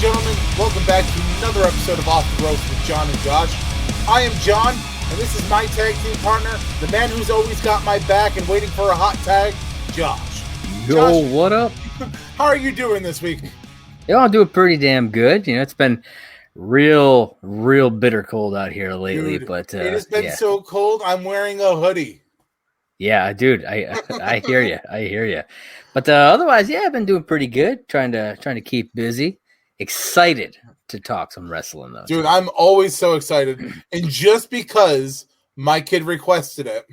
gentlemen, welcome back to another episode of Off the Ropes with John and Josh. I am John, and this is my tag team partner, the man who's always got my back and waiting for a hot tag, Josh. Yo, Josh, what up? how are you doing this week? I'm doing pretty damn good. You know, it's been real bitter cold out here lately. Dude, but it has been so cold, I'm wearing a hoodie. Yeah, dude, I hear you. I hear you. But otherwise, I've been doing pretty good. Trying to keep busy. Excited to talk some wrestling though. Dude, I'm always so excited. And just because my kid requested it,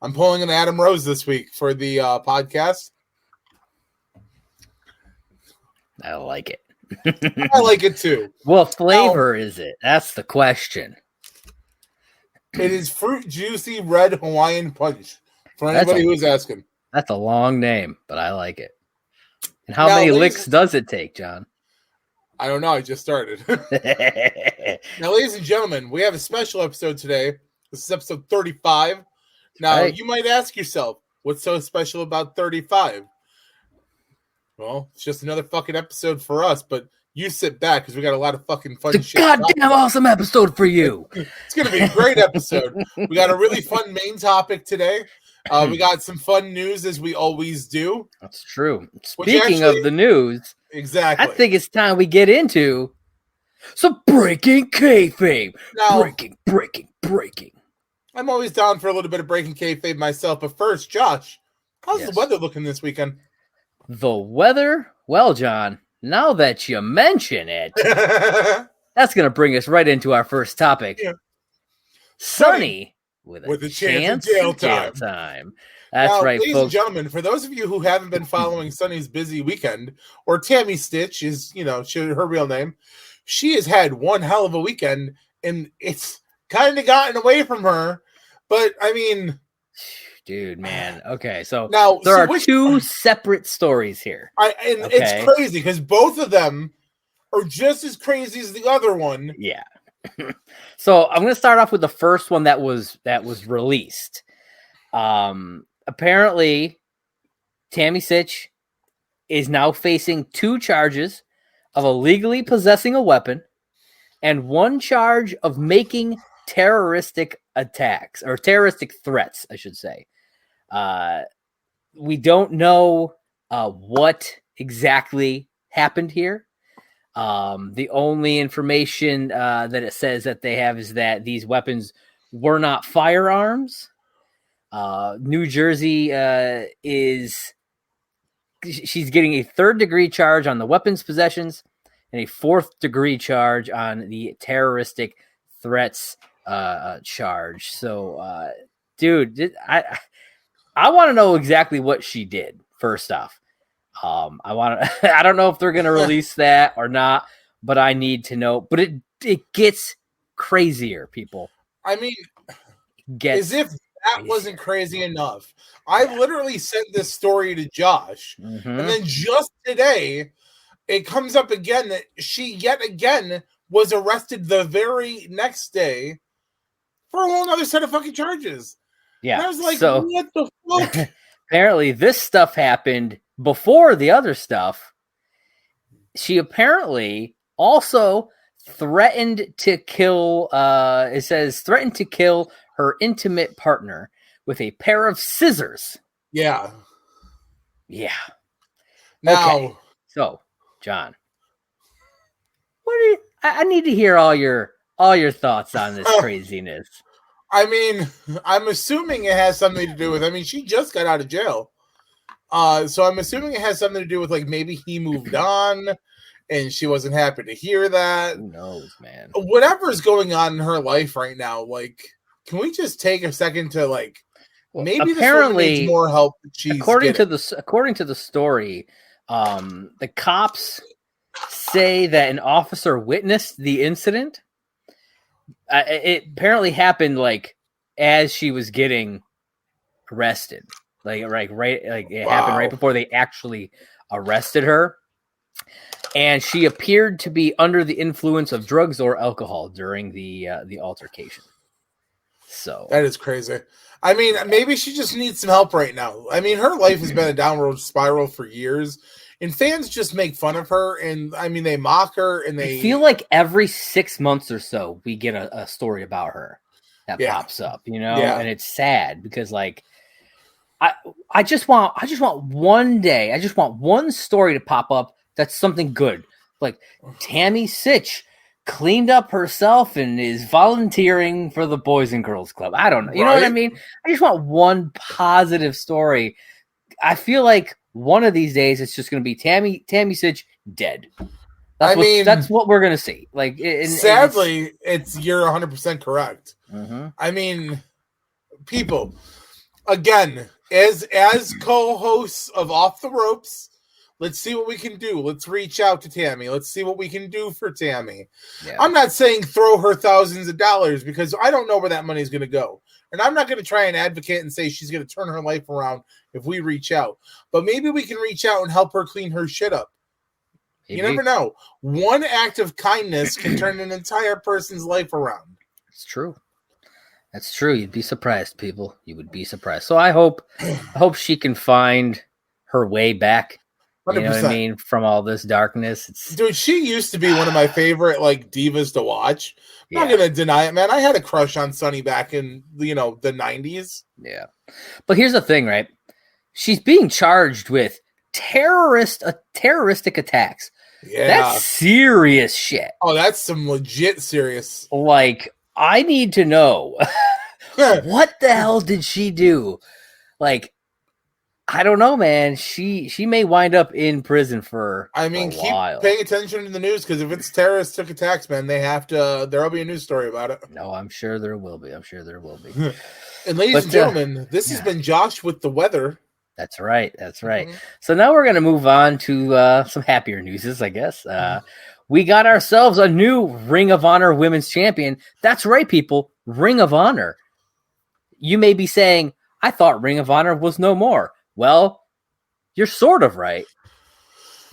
I'm pulling an Adam Rose this week for the podcast. I like it. I like it too. What flavor is it? That's the question. It is Fruit Juicy Red Hawaiian Punch. For anybody who's asking. That's a long name, but I like it. And how many licks does it take, John? I don't know. I just started. Now, ladies and gentlemen, we have a special episode today. This is episode 35. Now, You might ask yourself, what's so special about 35? Well, it's just another fucking episode for us, but you sit back because we got a lot of fucking fun shit. Goddamn awesome episode for you. It's going to be a great episode. We got a really fun main topic today. We got some fun news as we always do. That's true. Speaking of the news, exactly. I think it's time we get into some breaking kayfabe. Now, breaking. I'm always down for a little bit of breaking kayfabe myself, but first, Josh, how's the weather looking this weekend? The weather? Well, John, now that you mention it, that's going to bring us right into our first topic. Yeah. Sunny with a chance of jail time. That's now, right, ladies folks. And gentlemen, for those of you who haven't been following Sunny's busy weekend, or Tammy Stitch is, her real name, she has had one hell of a weekend, and it's kind of gotten away from her. But, I mean... Dude, man. Okay, so now there are two separate stories here. It's crazy because both of them are just as crazy as the other one. Yeah. So I'm going to start off with the first one that was released. Apparently, Tammy Sitch is now facing 2 charges of illegally possessing a weapon and 1 charge of making terroristic attacks or terroristic threats, I should say. We don't know what exactly happened here. The only information that it says that they have is that these weapons were not firearms. New Jersey she's getting a 3rd-degree charge on the weapons possessions and a 4th-degree charge on the terroristic threats charge. So, dude, I want to know exactly what she did. First off, I don't know if they're going to release that or not, but I need to know. But it gets crazier, people. I mean, as if that wasn't crazy enough. I literally sent this story to Josh, and then just today, it comes up again that she yet again was arrested the very next day for a whole other set of fucking charges. Yeah. And I was like, what the fuck? Apparently, this stuff happened before the other stuff. She apparently also threatened to kill, it says, threatened to kill her intimate partner with a pair of scissors. Yeah. Yeah. Now, okay. So, John, I need to hear all your thoughts on this craziness. I mean, I'm assuming it has something to do with, she just got out of jail. So I'm assuming it has something to do with, maybe he moved on and she wasn't happy to hear that. Who knows, man? Whatever's going on in her life right now, can we just take a second to, maybe apparently this needs more help than she's according to the story, the cops say that an officer witnessed the incident. It apparently happened as she was getting arrested, it happened right before they actually arrested her, and she appeared to be under the influence of drugs or alcohol during the altercation. So that is crazy. I mean, maybe she just needs some help right now. I mean, her life has been a downward spiral for years, and fans just make fun of her, and I mean they mock her, and I feel like every 6 months or so we get a story about her that pops up, and it's sad because like I just want one day, I just want one story to pop up that's something good, like Tammy Sitch cleaned up herself and is volunteering for the Boys and Girls Club. I don't know. You know what I mean? I just want one positive story. I feel like one of these days it's just going to be Tammy Sitch dead. That's what we're going to see. Like, sadly, you're 100% correct. Mm-hmm. I mean, people, again, as co-hosts of Off the Ropes, let's see what we can do. Let's reach out to Tammy. Let's see what we can do for Tammy. Yeah. I'm not saying throw her thousands of dollars because I don't know where that money is going to go. And I'm not going to try and advocate and say she's going to turn her life around if we reach out. But maybe we can reach out and help her clean her shit up. Maybe. You never know. One act of kindness can turn an entire person's life around. It's true. That's true. You'd be surprised, people. You would be surprised. So I hope she can find her way back. 100%. You know what I mean? From all this darkness. Dude, she used to be one of my favorite divas to watch. I'm not gonna deny it, man. I had a crush on Sunny back in the 90s. Yeah. But here's the thing, right? She's being charged with terroristic attacks. Yeah. That's serious shit. Oh, that's some legit serious. Like, I need to know what the hell did she do? Like, I don't know, man. She may wind up in prison for a while. Keep paying attention to the news because if it's terroristic attacks, man, there'll be a news story about it. No, I'm sure there will be. And ladies and gentlemen, this has been Josh with the weather. That's right. Mm-hmm. So now we're going to move on to some happier news, I guess. We got ourselves a new Ring of Honor Women's Champion. That's right, people. Ring of Honor. You may be saying, I thought Ring of Honor was no more. Well, you're sort of right.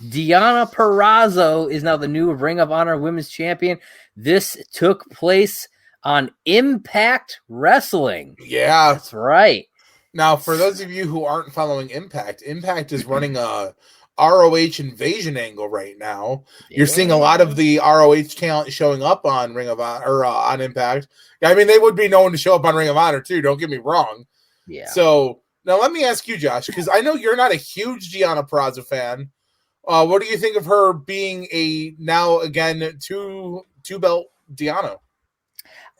Deonna Purrazzo is now the new Ring of Honor Women's Champion. This took place on Impact Wrestling. Yeah. That's right. Now, for those of you who aren't following Impact is running a ROH invasion angle right now. You're seeing a lot of the ROH talent showing up on Ring of Honor or on Impact. I mean, they would be known to show up on Ring of Honor too. Don't get me wrong. Yeah. So now let me ask you, Josh, because I know you're not a huge Deonna Purrazzo fan. What do you think of her being a now again two belt Deonna?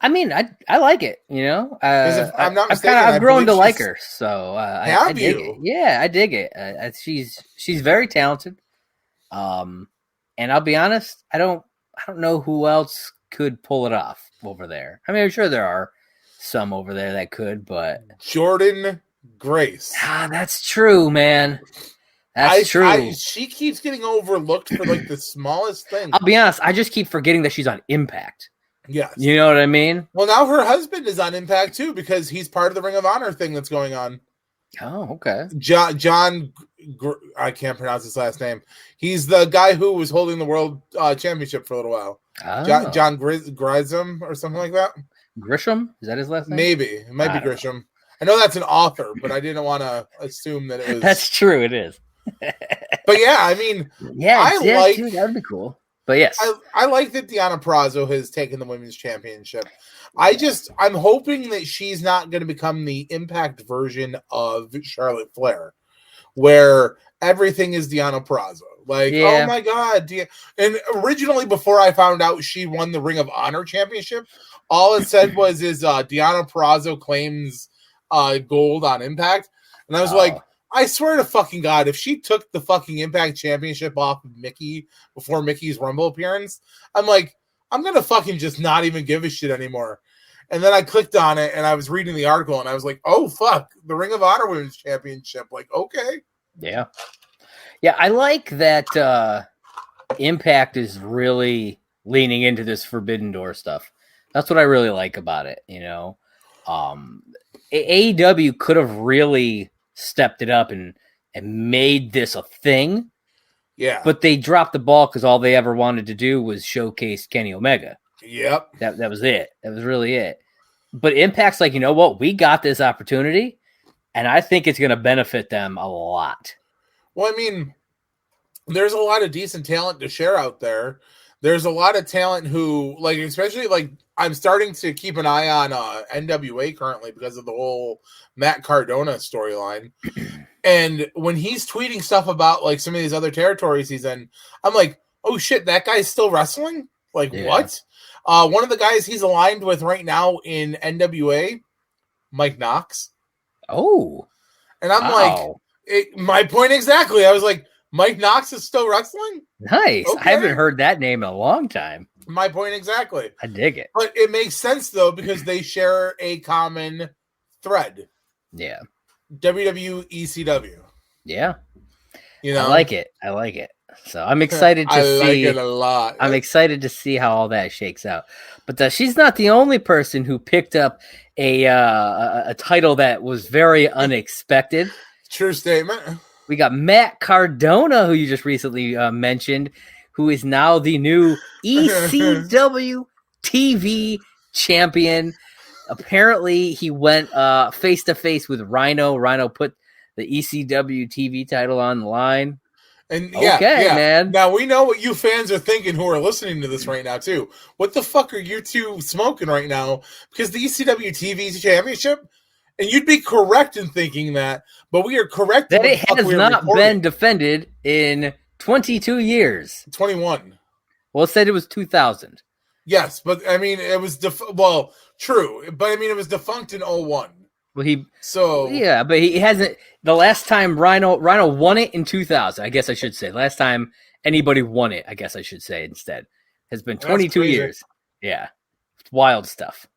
I mean, I like it. If I'm not mistaken, I've grown to like her. So I dig it. Yeah, I dig it. She's very talented. And I'll be honest, I don't know who else could pull it off over there. I mean, I'm sure there are some over there that could, but Jordan Grace. That's true, man. That's true. She keeps getting overlooked for the smallest thing. I'll be honest, I just keep forgetting that she's on Impact. Yes. You know what I mean? Well, now her husband is on Impact too because he's part of the Ring of Honor thing that's going on. Oh, okay. John, I can't pronounce his last name. He's the guy who was holding the world championship for a little while. Oh. John Grisham or something like that. Grisham? Is that his last name? Maybe. It might be Grisham. I know that's an author, but I didn't want to assume that it was. That's true. It is. But yeah, I mean, dude, that would be cool. But yes, I like that Deonna Purrazzo has taken the women's championship. I'm hoping that she's not going to become the Impact version of Charlotte Flair, where everything is Deonna Purrazzo. Oh my God. And originally, before I found out she won the Ring of Honor championship, all it said was Deonna Purrazzo claims gold on Impact. And I was like, I swear to fucking God, if she took the fucking Impact Championship off of Mickey before Mickey's Rumble appearance, I'm like, I'm going to fucking just not even give a shit anymore. And then I clicked on it and I was reading the article and I was like, oh, fuck, the Ring of Honor Women's Championship. Okay. Yeah. Yeah, I like that Impact is really leaning into this Forbidden Door stuff. That's what I really like about it, AEW could have really stepped it up and made this a thing. Yeah. But they dropped the ball because all they ever wanted to do was showcase Kenny Omega. Yep. That was it. That was really it. But Impact's like, you know what? We got this opportunity, and I think it's going to benefit them a lot. Well, I mean, there's a lot of decent talent to share out there. There's a lot of talent who, like, especially, like, I'm starting to keep an eye on NWA currently because of the whole Matt Cardona storyline. And when he's tweeting stuff about, like, some of these other territories he's in, I'm like, oh, shit, that guy's still wrestling? Like, what? One of the guys he's aligned with right now in NWA, Mike Knox. Oh. And I'm like, my point exactly. I was like, Mike Knox is still wrestling? Nice. Okay. I haven't heard that name in a long time. My point exactly. I dig it. But it makes sense, though, because they share a common thread. Yeah. WWE, ECW. Yeah. You know? I like it. So I'm excited to see. I like it a lot. I'm excited to see how all that shakes out. But she's not the only person who picked up a title that was very unexpected. True statement. We got Matt Cardona, who you just recently mentioned, who is now the new ECW TV champion. Apparently, he went face to face with Rhino. Rhino put the ECW TV title on the line. And man. Now we know what you fans are thinking who are listening to this right now too. What the fuck are you two smoking right now? Because the ECW TV championship, and you'd be correct in thinking that, but we are correct that it has not been defended in 22 years. 21. Well, it said it was 2000. Yes, but I mean it was true, but I mean it was defunct in 01. Well, but he hasn't. The last time Rhino won it in 2000, I guess I should say. Last time anybody won it, I guess I should say instead, has been 22 years. Yeah, it's wild stuff.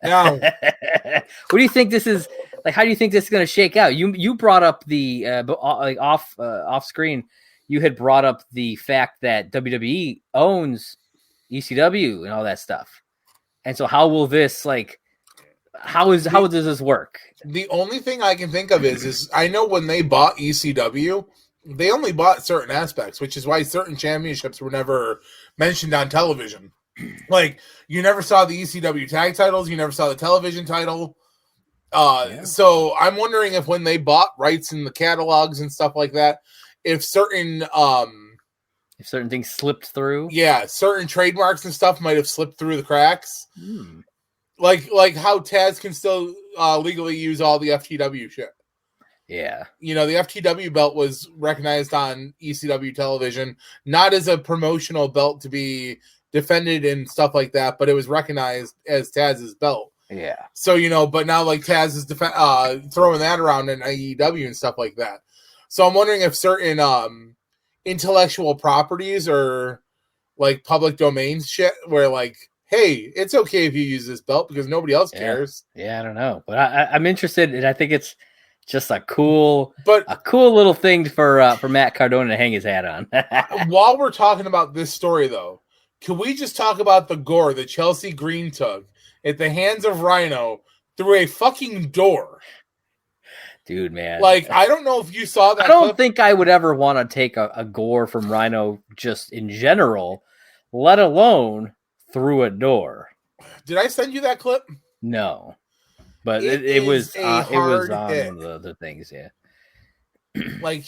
Now, what do you think this is like? How do you think this is going to shake out? You brought up the off screen. You had brought up the fact that WWE owns ECW and all that stuff, and so how will this how does this work? The only thing I can think of is I know when they bought ECW, they only bought certain aspects, which is why certain championships were never mentioned on television. Like, you never saw the ECW tag titles, you never saw the television title. So I'm wondering if when they bought rights in the catalogs and stuff like that, if certain things slipped through. Yeah, certain trademarks and stuff might have slipped through the cracks. Like how Taz can still legally use all the FTW shit. Yeah. You know, the FTW belt was recognized on ECW television, not as a promotional belt to be defended and stuff like that, but it was recognized as Taz's belt. Yeah. So, you know, but now like Taz is throwing that around in AEW and stuff like that. So I'm wondering if certain intellectual properties or like public domains shit where like, hey, it's okay if you use this belt because nobody else cares. Yeah, I don't know, but I'm interested, and I think it's just a cool little thing for Matt Cardona to hang his hat on. While we're talking about this story, though, can we just talk about the gore that Chelsea Green took at the hands of Rhino through a fucking door? Dude, man. Like, I don't know if you saw that. I don't think I would ever want to take a gore from Rhino just in general, let alone through a door. Did I send you that clip? No, but it was on the things. Yeah, like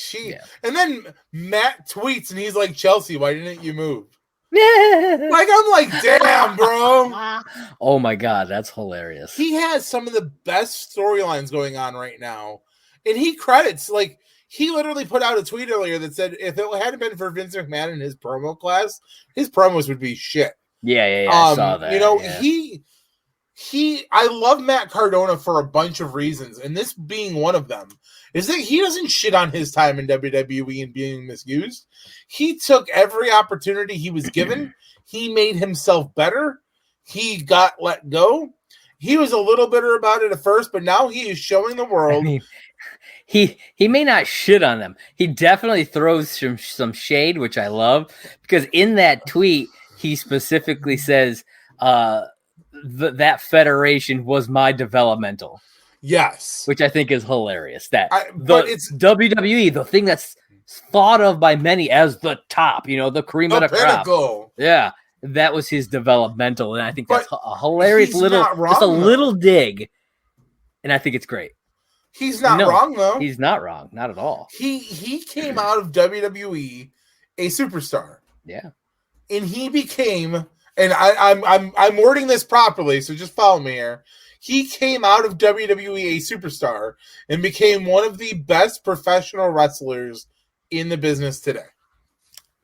and then Matt tweets and he's like, Chelsea, why didn't you move? Like, I'm like, damn, bro. Oh my god, that's hilarious. He has some of the best storylines going on right now, and he credits like. He literally put out a tweet earlier that said if it hadn't been for Vince McMahon and his promo class, his promos would be shit. Yeah, I saw that. You know, yeah. I love Matt Cardona for a bunch of reasons, and this being one of them, is that he doesn't shit on his time in WWE and being misused. He took every opportunity he was given. He made himself better. He got let go. He was a little bitter about it at first, but now he is showing the world. I mean, he may not shit on them. He definitely throws some shade, which I love, because in that tweet, he specifically says that federation was my developmental. Yes. Which I think is hilarious. But it's WWE, the thing that's thought of by many as the top, you know, the cream of the crop. Yeah. That was his developmental. And I think that's a hilarious little dig. And I think it's great. He's not wrong though. He's not wrong, not at all. He came out of WWE a superstar. Yeah, and he became, and I'm wording this properly, so just follow me here. He came out of WWE a superstar and became one of the best professional wrestlers in the business today.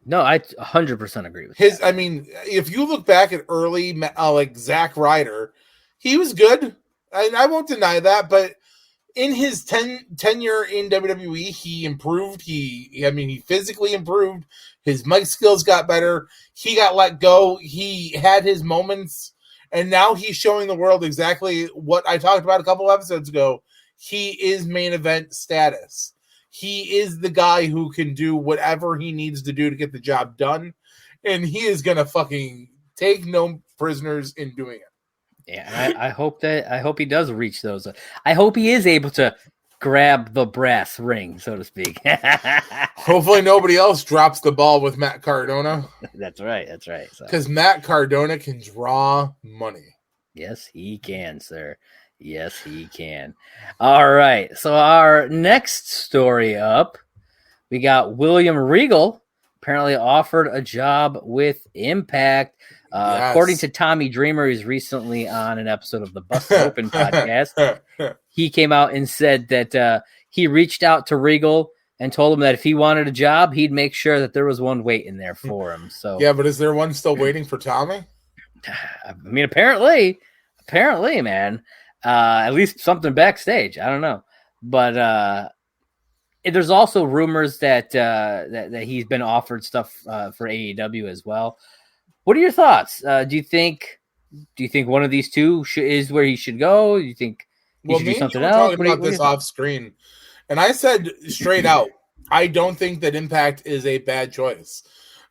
No, I 100% agree with that. I mean, if you look back at early, like Zack Ryder, he was good, and I won't deny that. But in his tenure in WWE, he improved. He physically improved. His mic skills got better. He got let go. He had his moments. And now he's showing the world exactly what I talked about a couple episodes ago. He is main event status. He is the guy who can do whatever he needs to do to get the job done. And he is going to fucking take no prisoners in doing it. Yeah, I hope he does reach those. I hope he is able to grab the brass ring, so to speak. Hopefully nobody else drops the ball with Matt Cardona. That's right. Because Matt Cardona can draw money. Yes, he can, sir. Yes, he can. All right. So our next story up, we got William Regal apparently offered a job with Impact. Yes. According to Tommy Dreamer, who's recently on an episode of the Busted Open podcast, he came out and said that he reached out to Regal and told him that if he wanted a job, he'd make sure that there was one waiting there for him. So yeah, but is there one still waiting for Tommy? I mean, apparently, man. At least something backstage. I don't know, but there's also rumors that that he's been offered stuff for AEW as well. What are your thoughts? Do you think one of these two is where he should go? Do you think he should do something else? Talking about this off screen, and I said straight out, I don't think that Impact is a bad choice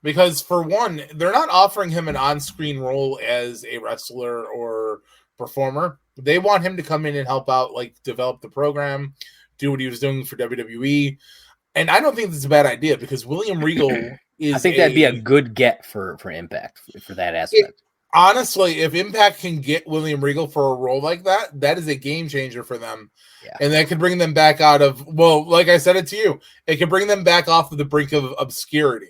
because, for one, they're not offering him an on-screen role as a wrestler or performer. They want him to come in and help out, like develop the program, do what he was doing for WWE, and I don't think this is a bad idea because William Regal. I think that'd be a good get for Impact for that aspect. Honestly, if Impact can get William Regal for a role like that, that is a game changer for them. Yeah. And that could bring them back out of, well, like I said it to you, it could bring them back off of the brink of obscurity.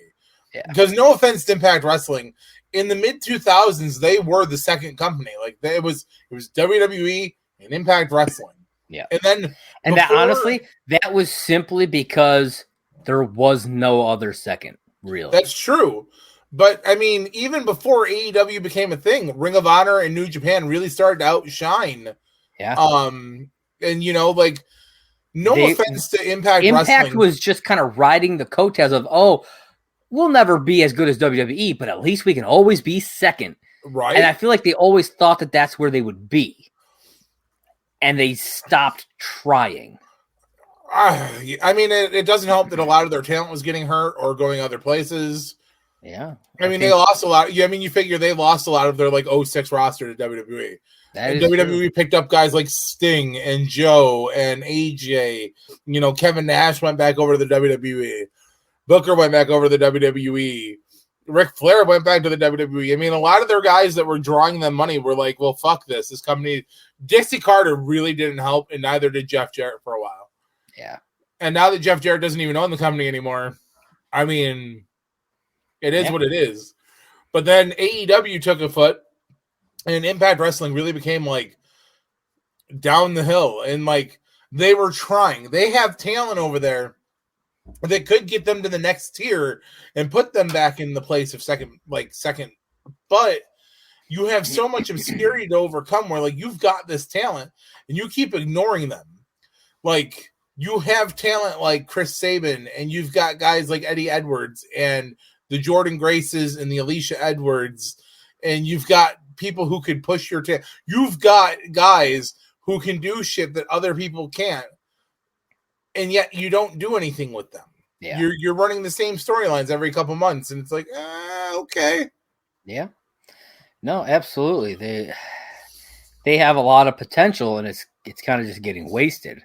Yeah. Because no offense to Impact Wrestling, in the mid-2000s, they were the second company. Like it was WWE and Impact Wrestling. Yeah. And that honestly, that was simply because there was no other second. Really, that's true. But I mean, even before AEW became a thing, Ring of Honor and New Japan really started to outshine. Yeah. And like, offense to Impact Wrestling was just kind of riding the coattails of, we'll never be as good as WWE, but at least we can always be second. Right. And I feel like they always thought that that's where they would be, and they stopped trying. I mean, it doesn't help that a lot of their talent was getting hurt or going other places. Yeah. They lost a lot. You figure they lost a lot of their 06 roster to WWE. And WWE picked up guys like Sting and Joe and AJ. Kevin Nash went back over to the WWE. Booker went back over to the WWE. Ric Flair went back to the WWE. I mean, a lot of their guys that were drawing them money were like, well, fuck this. This company. Dixie Carter really didn't help, and neither did Jeff Jarrett for a while. Yeah. And now that Jeff Jarrett doesn't even own the company anymore, I mean, it is what it is. But then AEW took a foot, and Impact Wrestling really became down the hill. And they were trying. They have talent over there that could get them to the next tier and put them back in the place of second. But you have so much obscurity to overcome where you've got this talent and you keep ignoring them. You have talent like Chris Sabin, and you've got guys like Eddie Edwards and the Jordan Graces and the Alicia Edwards, and you've got people who could push your talent. You've got guys who can do shit that other people can't, and yet you don't do anything with them. Yeah. You're running the same storylines every couple months, and it's okay. Yeah. No, absolutely. They have a lot of potential, and it's kind of just getting wasted.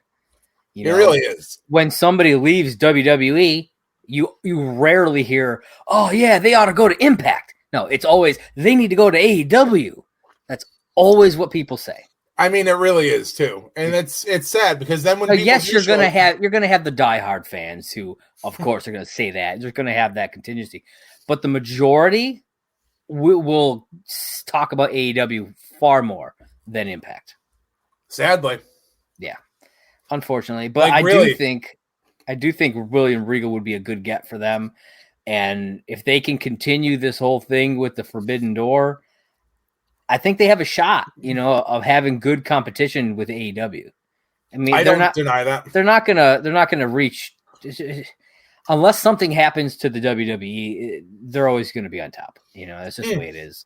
It really is. When somebody leaves WWE, you rarely hear, "Oh yeah, they ought to go to Impact." No, it's always they need to go to AEW. That's always what people say. I mean, it really is too, and it's sad because then when yes, you're gonna have the diehard fans who, of course, are gonna say that. You're gonna have that contingency, but the majority will talk about AEW far more than Impact. Sadly, yeah, unfortunately, but I do think William Regal would be a good get for them, and if they can continue this whole thing with the Forbidden Door, I think they have a shot, of having good competition with AEW. I mean, I don't deny that. They're not gonna reach unless something happens to the WWE. They're always going to be on top. That's just the way it is.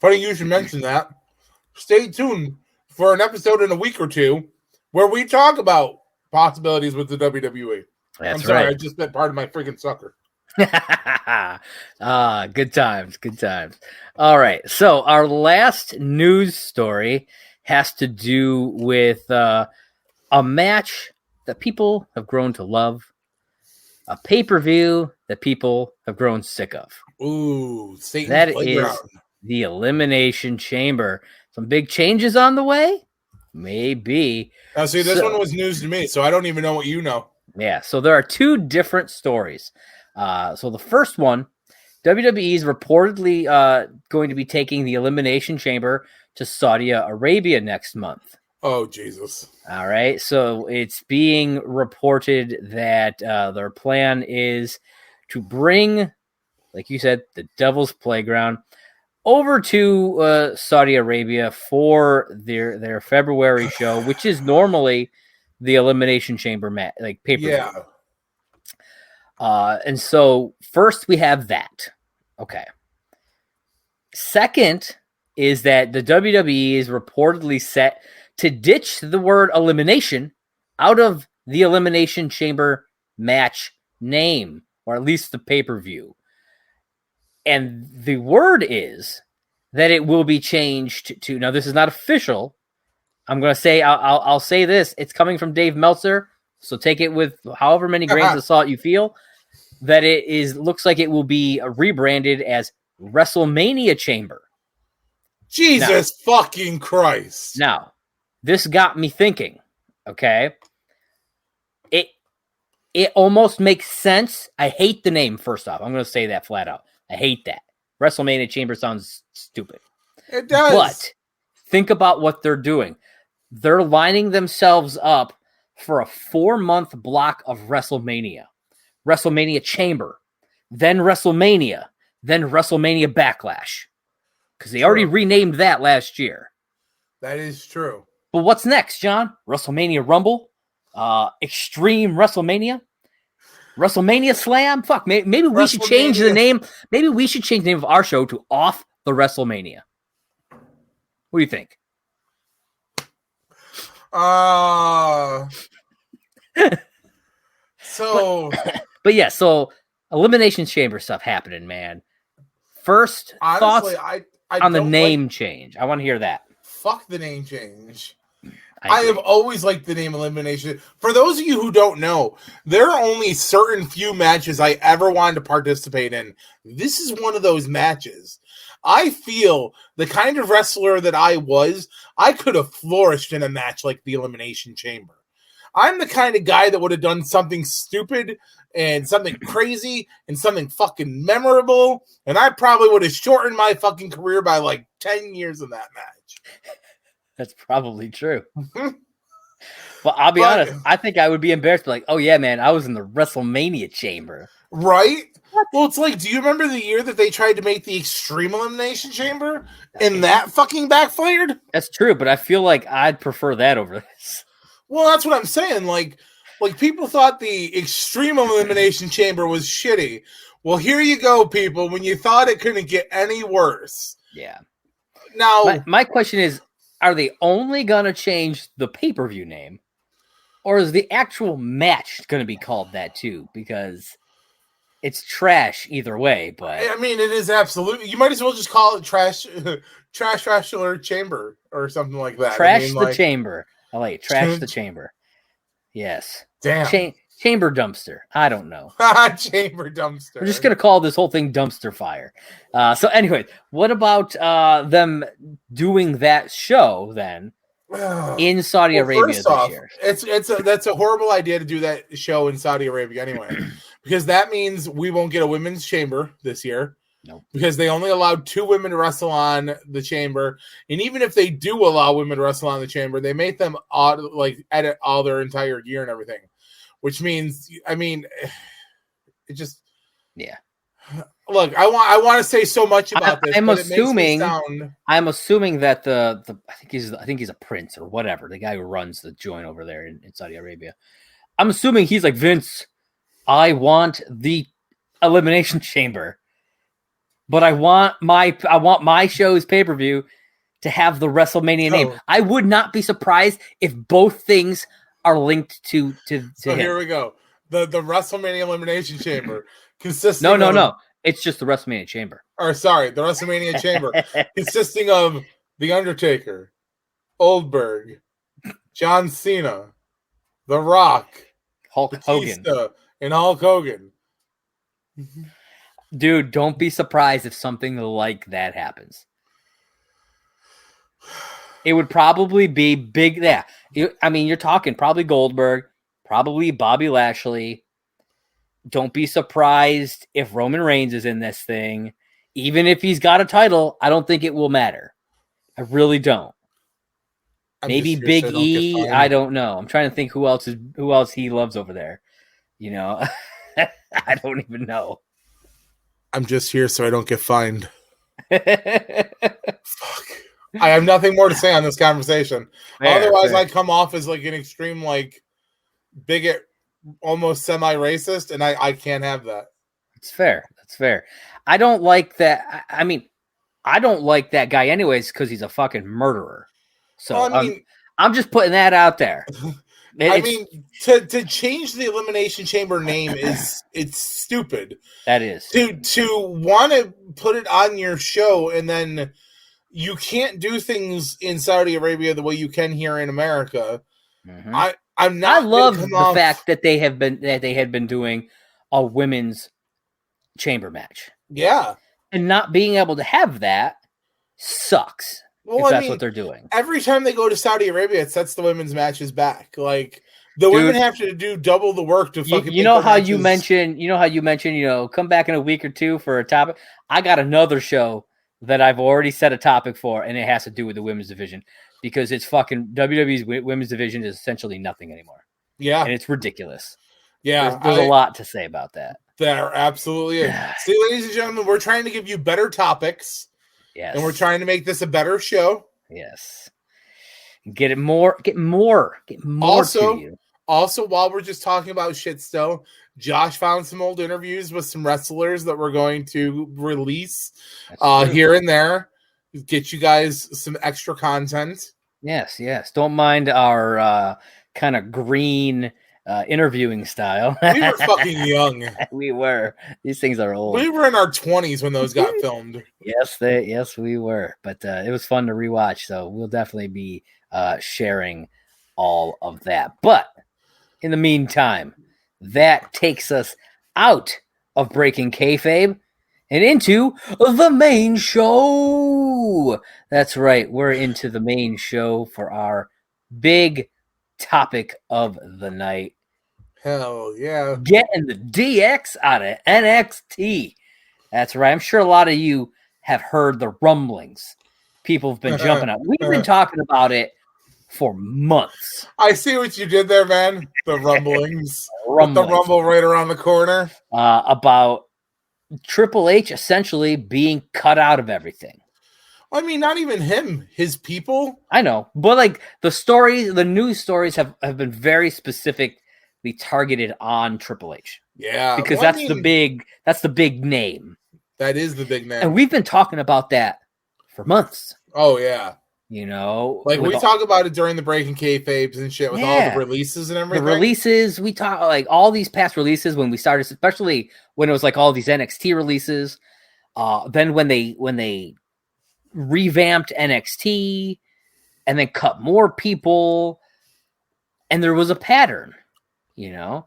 Funny you should mention that. Stay tuned for an episode in a week or two where we talk about possibilities with the WWE. That's I'm sorry, right. I just spent part of my freaking sucker. Good times. All right. So our last news story has to do with a match that people have grown to love, a pay-per-view that people have grown sick of. Ooh, Satan's that Playground. Is the Elimination Chamber. Some big changes on the way? Maybe. Now, see, this one was news to me, so I don't even know what you know. Yeah, so there are two different stories. So the first one, WWE is reportedly going to be taking the Elimination Chamber to Saudi Arabia next month. Oh, Jesus. All right, so it's being reported that their plan is to bring, like you said, the Devil's Playground over to Saudi Arabia for their February show, which is normally the Elimination Chamber pay-per-view. Yeah. And so first we have that. Okay. Second is that the WWE is reportedly set to ditch the word elimination out of the Elimination Chamber match name, or at least the pay-per-view. And the word is that it will be changed to, now this is not official. I'm going to say, I'll say this. It's coming from Dave Meltzer. So take it with however many grains of salt you feel, that looks like it will be rebranded as WrestleMania Chamber. Jesus fucking Christ. Now, this got me thinking, okay? It almost makes sense. I hate the name, first off. I'm going to say that flat out. I hate that. WrestleMania Chamber sounds stupid. It does. But think about what they're doing. They're lining themselves up for a 4-month block of WrestleMania. WrestleMania Chamber, then WrestleMania, then WrestleMania Backlash. Because they already renamed that last year. That is true. But what's next, John? WrestleMania Rumble? Extreme WrestleMania? WrestleMania Slam? Fuck, maybe we should change the name. Maybe we should change the name of our show to Off the WrestleMania. What do you think? But yeah, so Elimination Chamber stuff happening, man. First, honestly, thoughts on the name change. I want to hear that. Fuck the name change. I have always liked the name Elimination. For those of you who don't know, there are only certain few matches I ever wanted to participate in. This is one of those matches. I feel the kind of wrestler that I was, I could have flourished in a match like the Elimination Chamber. I'm the kind of guy that would have done something stupid and something crazy and something fucking memorable, and I probably would have shortened my fucking career by like 10 years in that match. That's probably true. But I'll be honest, I think I would be embarrassed, like, oh yeah, man, I was in the WrestleMania Chamber. Right? Well, it's like, do you remember the year that they tried to make the Extreme Elimination Chamber and that fucking backfired? That's true, but I feel like I'd prefer that over this. Well, that's what I'm saying. Like people thought the Extreme Elimination Chamber was shitty. Well, here you go, people, when you thought it couldn't get any worse. Yeah. Now, my question is, are they only going to change the pay-per-view name? Or is the actual match going to be called that too? Because it's trash either way. But I mean, it is absolutely. You might as well just call it Trash Wrestler Chamber or something like that. Trash the Chamber. I like it. Trash the Chamber. Yes. Damn. Chamber Dumpster. I don't know. Chamber Dumpster. We're just going to call this whole thing Dumpster Fire. So anyway, what about them doing that show then in Saudi Arabia first this off, year. That's a horrible idea to do that show in Saudi Arabia anyway, because that means we won't get a women's chamber this year. Nope. Because they only allowed 2 women to wrestle on the chamber, and even if they do allow women to wrestle on the chamber, they make them edit all their entire gear and everything, which means, I mean, it just Look, I want to say so much about this. I'm but assuming. It makes me sound... I'm assuming that the I think he's a prince or whatever, the guy who runs the joint over there in Saudi Arabia. I'm assuming he's like, Vince, I want the Elimination Chamber. But I want my show's pay-per-view to have the WrestleMania name. I would not be surprised if both things are linked to So him. Here we go. The WrestleMania Elimination Chamber consisting No. It's just the WrestleMania Chamber. Or sorry, the WrestleMania Chamber consisting of The Undertaker, Goldberg, John Cena, The Rock, Hulk Hogan, and Hulk Hogan. Dude, don't be surprised if something like that happens. It would probably be big. Yeah. I mean, you're talking probably Goldberg, probably Bobby Lashley. Don't be surprised if Roman Reigns is in this thing. Even if he's got a title, I don't think it will matter. I really don't. Maybe Big E. I don't know. I'm trying to think who else he loves over there. You know, I don't even know. I'm just here so I don't get fined. Fuck. I have nothing more to say on this conversation. Otherwise, I come off as like an extreme, like, bigot, almost semi-racist, and I can't have that. It's fair. That's fair. I don't like that. I mean, I don't like that guy anyways because he's a fucking murderer. So well, I'm just putting that out there. I mean, to change the Elimination Chamber name it's stupid. That is. To want to put it on your show and then you can't do things in Saudi Arabia the way you can here in America. Mm-hmm. I love the fact that they had been doing a women's chamber match. Yeah. And not being able to have that sucks. Well, if that's what they're doing. Every time they go to Saudi Arabia, it sets the women's matches back. Like the women have to do double the work to fucking. You know how you mentioned, come back in a week or two for a topic. I got another show that I've already set a topic for, and it has to do with the women's division because it's fucking WWE's women's division is essentially nothing anymore. Yeah, and it's ridiculous. Yeah, there's a lot to say about that. There absolutely is. See, ladies and gentlemen, we're trying to give you better topics. Yes. And we're trying to make this a better show. Yes. Get more also, to you. Also, while we're just talking about shit still, Josh found some old interviews with some wrestlers that we're going to release here and there. Get you guys some extra content. Yes. Don't mind our kind of green interviewing style. We were fucking young. We were. These things are old. We were in our 20s when those got filmed. Yes, we were. But it was fun to rewatch, so we'll definitely be sharing all of that. But in the meantime, that takes us out of Breaking Kayfabe and into the main show. That's right. We're into the main show for our big topic of the night. Hell yeah. Getting the DX out of NXT. That's right. I'm sure a lot of you have heard the rumblings. People have been jumping up. We've been talking about it for months. I see what you did there, man. The rumblings. With the rumble right around the corner. About Triple H essentially being cut out of everything. I mean, not even him, his people. I know, but like the news stories have been very specifically targeted on Triple H. Yeah, because that's the big name. That is the big name, and we've been talking about that for months. Oh yeah, like we talk about it during the Breaking Kayfabes and shit with all the releases and everything. The releases we talk like all these past releases when we started, especially when it was like all these NXT releases. Then when they revamped NXT and then cut more people, and there was a pattern, you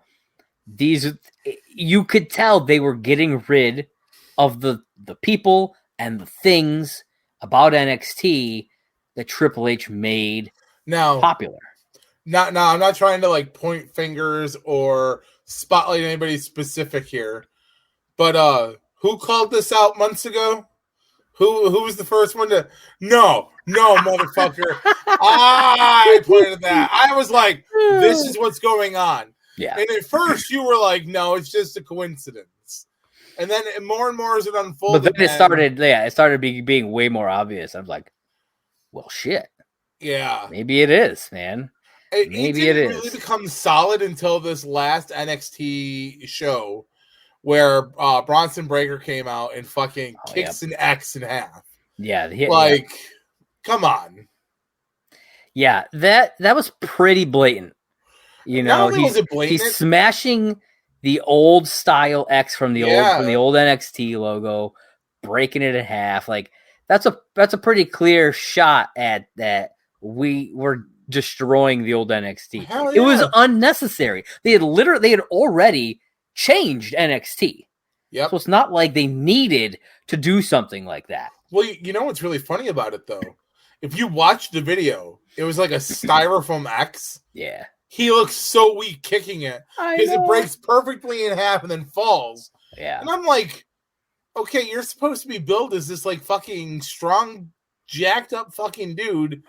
could tell they were getting rid of the people and the things about NXT that Triple H made Now, popular. I'm not trying to like point fingers or spotlight anybody specific here, but who called this out months ago? Who was the first one to? No, motherfucker! I pointed at that. I was like, "This is what's going on." Yeah. And at first, you were like, "No, it's just a coincidence." And then more and more as it unfolded, but then it started being way more obvious. I was like, "Well, shit." Yeah, maybe it is, man. Maybe it didn't really become solid until this last NXT show, where Bronson Breakker came out and fucking kicks an X in half. Yeah, come on. Yeah, that was pretty blatant. You know, he's smashing the old style X from the old NXT logo, breaking it in half. Like that's a pretty clear shot at that we were destroying the old NXT. Yeah. It was unnecessary. They had already changed NXT. Yep. So it's not like they needed to do something like that. Well, you know what's really funny about it though? If you watch the video, it was like a styrofoam X. Yeah. He looks so weak kicking it because it breaks perfectly in half and then falls. Yeah. And I'm like, okay, you're supposed to be billed as this like fucking strong, jacked up fucking dude.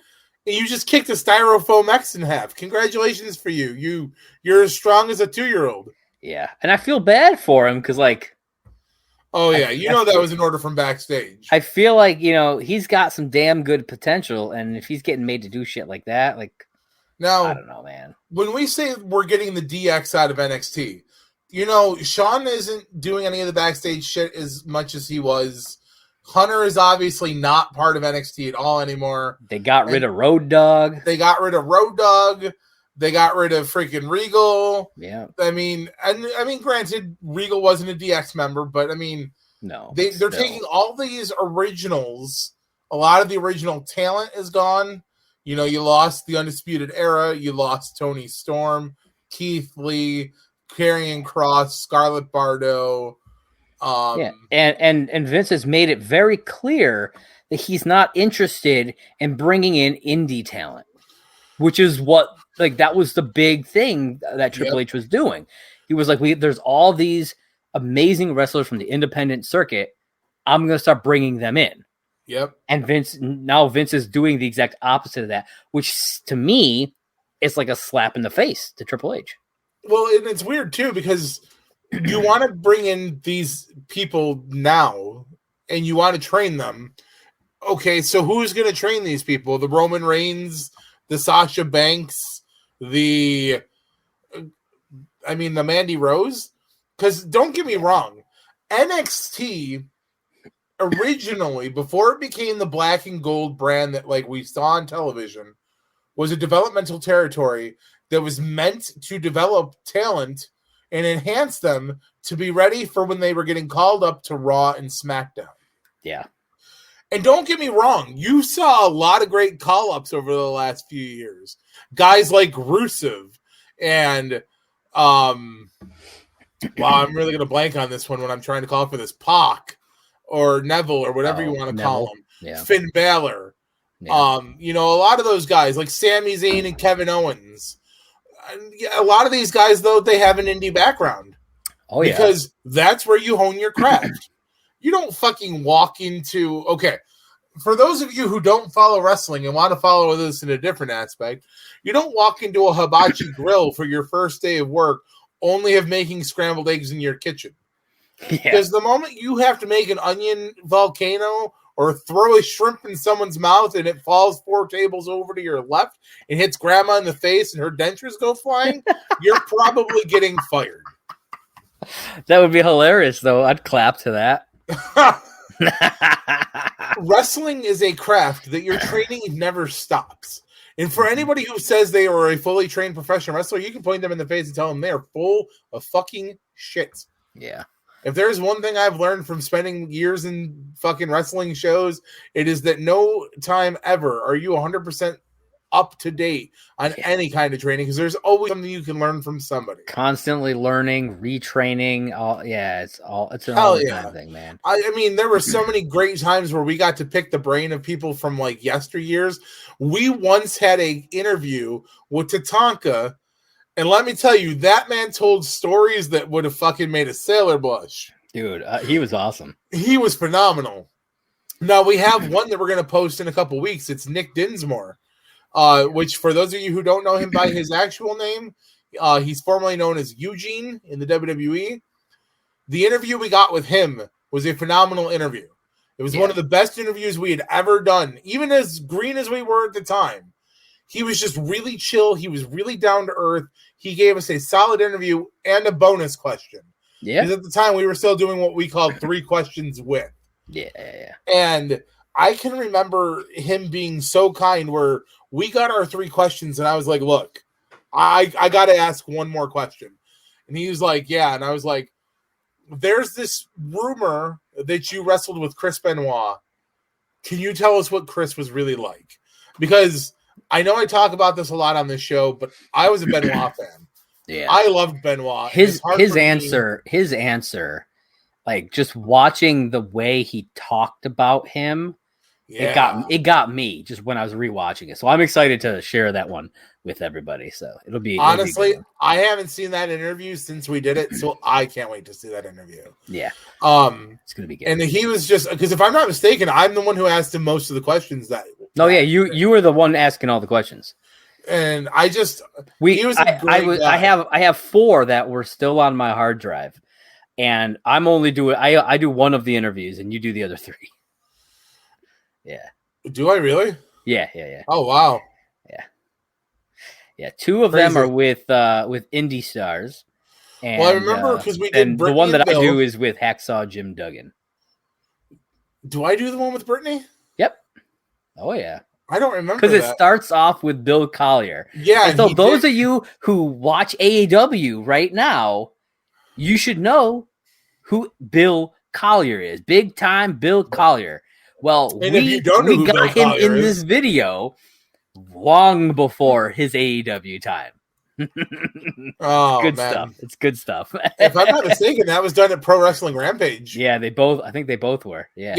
And you just kicked a styrofoam X in half. Congratulations for you. You're as strong as a 2-year-old. Yeah. And I feel bad for him because like, oh yeah, that was an order from backstage. I feel like, he's got some damn good potential, and if he's getting made to do shit like that, like, now, I don't know, man. When we say we're getting the DX out of NXT, Sean isn't doing any of the backstage shit as much as he was. Hunter is obviously not part of NXT at all anymore. They got rid of Road Dogg. They got rid of Road Dogg. They got rid of freaking Regal. Yeah. I mean, granted, Regal wasn't a DX member, but I mean, no, they're taking all these originals. A lot of the original talent is gone. You lost the Undisputed Era. You lost Tony Storm, Keith Lee, Karrion Kross, Scarlett Bordeaux. And Vince has made it very clear that he's not interested in bringing in indie talent, which is what, like, that was the big thing that Triple H was doing. He was like, there's all these amazing wrestlers from the independent circuit. I'm going to start bringing them in. Yep. And Vince is doing the exact opposite of that, which to me is like a slap in the face to Triple H. Well, and it's weird too, because you want to bring in these people now and you want to train them. Okay, so who's going to train these people? The Roman Reigns, the Sasha Banks, the Mandy Rose? Because don't get me wrong, NXT originally, before it became the black and gold brand that like we saw on television, was a developmental territory that was meant to develop talent and enhance them to be ready for when they were getting called up to Raw and SmackDown. Yeah. And don't get me wrong, you saw a lot of great call-ups over the last few years. Guys like Rusev and I'm really going to blank on this one when I'm trying to call for this, Pac or Neville or whatever you want to call him. Yeah. Finn Balor. Yeah. A lot of those guys like Sami Zayn and Kevin Owens. A lot of these guys, though, they have an indie background. Oh, yeah. Because that's where you hone your craft. You don't fucking walk into... Okay, for those of you who don't follow wrestling and want to follow this in a different aspect, you don't walk into a hibachi grill for your first day of work only of making scrambled eggs in your kitchen. Yeah. Because the moment you have to make an onion volcano or throw a shrimp in someone's mouth and it falls 4 tables over to your left and hits grandma in the face and her dentures go flying, you're probably getting fired. That would be hilarious, though. I'd clap to that. Wrestling is a craft that your training never stops. And for anybody who says they are a fully trained professional wrestler, you can point them in the face and tell them they are full of fucking shit. Yeah. If there's one thing I've learned from spending years in fucking wrestling shows, it is that no time ever are you 100% up to date on any kind of training because there's always something you can learn from somebody. Constantly learning, retraining. It's an all the time thing, man. I mean, there were so many great times where we got to pick the brain of people from like yesteryears. We once had a interview with Tatanka, and let me tell you, that man told stories that would have fucking made a sailor blush. Dude, he was awesome. He was phenomenal. Now, we have one that we're going to post in a couple weeks. It's Nick Dinsmore, which for those of you who don't know him by his actual name, he's formerly known as Eugene in the WWE. The interview we got with him was a phenomenal interview. It was one of the best interviews we had ever done, even as green as we were at the time. He was just really chill. He was really down to earth. He gave us a solid interview and a bonus question. Yeah. Because at the time, we were still doing what we called 3 questions with. Yeah. And I can remember him being so kind where we got our 3 questions, and I was like, look, I got to ask one more question. And he was like, yeah. And I was like, there's this rumor that you wrestled with Chris Benoit. Can you tell us what Chris was really like? Because I know I talk about this a lot on this show, but I was a Benoit fan. Yeah. I loved Benoit. His answer, like just watching the way he talked about him, it got me just when I was rewatching it. So I'm excited to share that one with everybody. So it'll be honestly, I haven't seen that interview since we did it, so I can't wait to see that interview. Yeah. It's gonna be good. And he was just because if I'm not mistaken, I'm the one who asked him most of the questions that. No, yeah, you were the one asking all the questions. And I have 4 that were still on my hard drive, and I'm only doing I do one of the interviews, and you do the other 3. Yeah. Do I really? Yeah. Oh wow. Yeah. 2 of them are with indie stars. And, well, I remember because we did. The one that I do is with Hacksaw Jim Duggan. Do I do the one with Brittany? Yep. Oh yeah. I don't remember because it starts off with Bill Collier. Yeah. And so those of you who watch AEW right now, you should know who Bill Collier is. Big time Bill Collier. Well, we got him in this video long before his AEW time. Good stuff. It's good stuff. If I'm not mistaken, that was done at Pro Wrestling Rampage. Yeah, I think they both were. Yeah.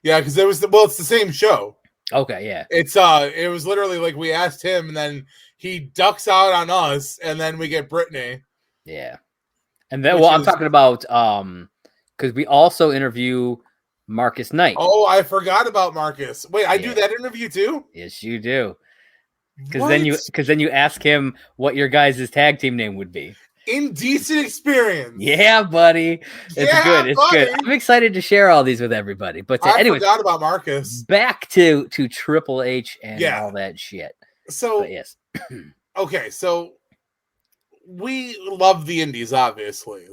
Yeah, because it's the same show. Okay, yeah. It was literally like we asked him, and then he ducks out on us, and then we get Brittany. Yeah. And then I'm talking about because we also interview Marcus Knight. Oh, I forgot about Marcus. Wait, I do that interview too? Yes, you do. Because then you ask him what your guys' tag team name would be. Indecent Experience. Yeah, buddy. It's good. It's good. I'm excited to share all these with everybody. But anyway, forgot about Marcus. Back to Triple H and all that shit. So yes. Okay, so we love the indies, obviously.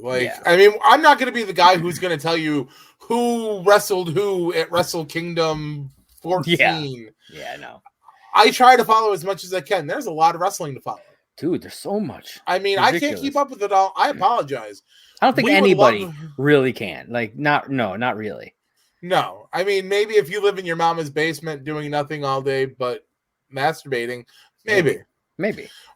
I mean, I'm not going to be the guy who's going to tell you who wrestled who at Wrestle Kingdom 14. Yeah, I know. I try to follow as much as I can. There's a lot of wrestling to follow. Dude, there's so much. I mean, I can't keep up with it all. I apologize. I don't think anybody really can. Not really. No. I mean, maybe if you live in your mama's basement doing nothing all day but masturbating, maybe.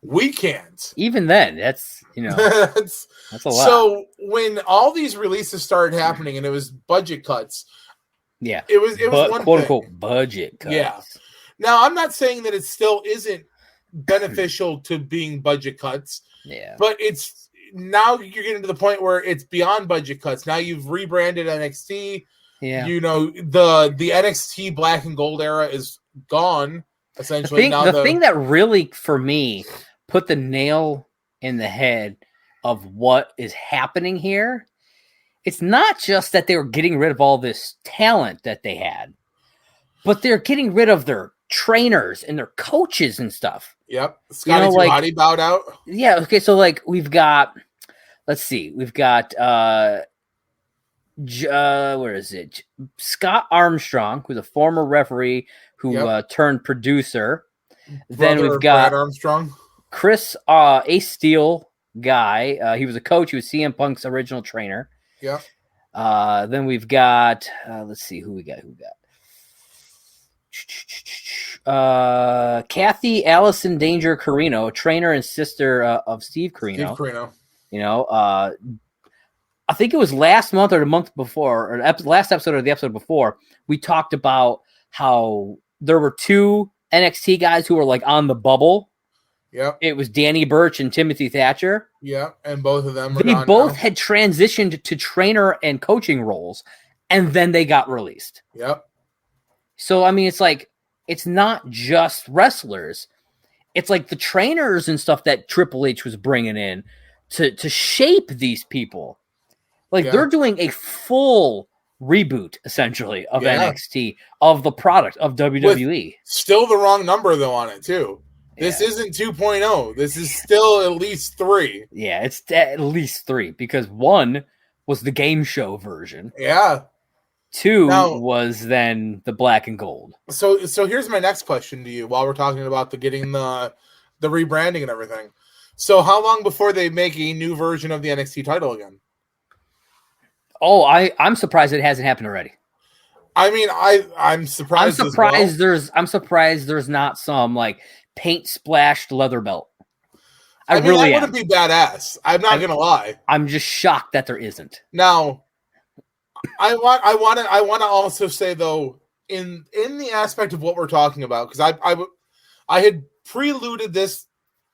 We can't. Even then, that's that's a lot. So when all these releases started happening and it was budget cuts, it was one quote unquote budget cuts. Yeah. Now I'm not saying that it still isn't beneficial to being budget cuts. Yeah. But it's now you're getting to the point where it's beyond budget cuts. Now you've rebranded NXT. Yeah. The NXT Black and Gold era is gone. Essentially, the thing that really, for me, put the nail in the head of what is happening here, it's not just that they were getting rid of all this talent that they had, but they're getting rid of their trainers and their coaches and stuff. Yep. Scotty Tuhati bowed out. Yeah. Okay. So we've got, where is it? Scott Armstrong, who's a former referee who turned producer. Then we've got Brad Armstrong, Chris, Ace Steel guy. He was a coach. He was CM Punk's original trainer. Yeah. Then we've got, let's see who we got. Kathy Allison Danger Carino, trainer and sister of Steve Carino. Steve Carino. You know, I think it was last month or the month before, or last episode or the episode before, we talked about how there were two NXT guys who were like on the bubble. Yep. It was Danny Burch and Timothy Thatcher. Yeah, and both of them They both had transitioned to trainer and coaching roles, and then they got released. Yep. So, I mean, it's like, it's not just wrestlers. It's like the trainers and stuff that Triple H was bringing in to shape these people. Like, they're doing a full reboot, essentially, of NXT, of the product, of WWE. With still the wrong number, though, on it, too. This isn't 2.0. This is still at least 3. Yeah, it's at least 3, because 1 was the game show version. Yeah. 2 was then the black and gold. So here's my next question to you while we're talking about getting the rebranding and everything. So how long before they make a new version of the NXT title again? Oh, I'm surprised it hasn't happened already. I mean, I'm surprised. I'm surprised there's not some like paint splashed leather belt. I mean, that wouldn't be badass. I'm not gonna lie. I'm just shocked that there isn't. Now, I want to also say though, in the aspect of what we're talking about, because I had preluded this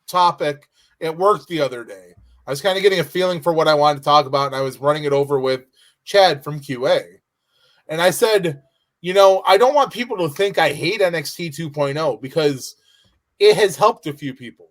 topic at work the other day. I was kind of getting a feeling for what I wanted to talk about, and I was running it over with Chad from QA. And I said, I don't want people to think I hate NXT 2.0 because it has helped a few people.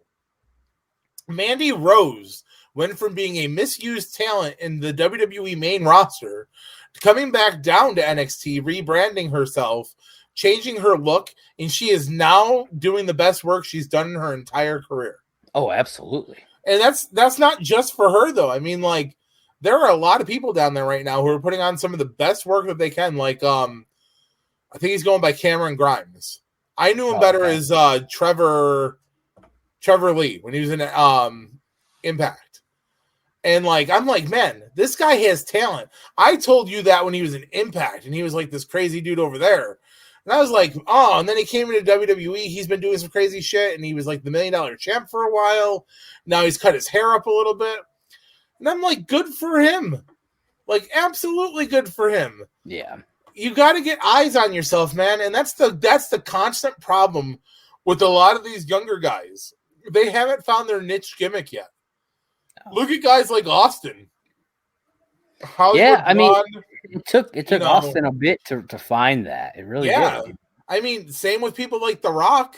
Mandy Rose went from being a misused talent in the WWE main roster to coming back down to NXT, rebranding herself, changing her look, and she is now doing the best work she's done in her entire career. Oh, absolutely. And that's not just for her, though. I mean, like, there are a lot of people down there right now who are putting on some of the best work that they can. Like, I think he's going by Cameron Grimes. I knew him better as Trevor Lee when he was in Impact. And, like, I'm like, man, this guy has talent. I told you that when he was in Impact, and he was like this crazy dude over there. And I was like, oh, and then he came into WWE. He's been doing some crazy shit, and he was like the $1 Million champ for a while. Now he's cut his hair up a little bit. And I'm like, good for him. Like, absolutely good for him. Yeah. You got to get eyes on yourself, man. And that's the constant problem with a lot of these younger guys. They haven't found their niche gimmick yet. No. Look at guys like Austin. I mean, it took Austin a bit to find that. It really did. I mean, same with people like The Rock.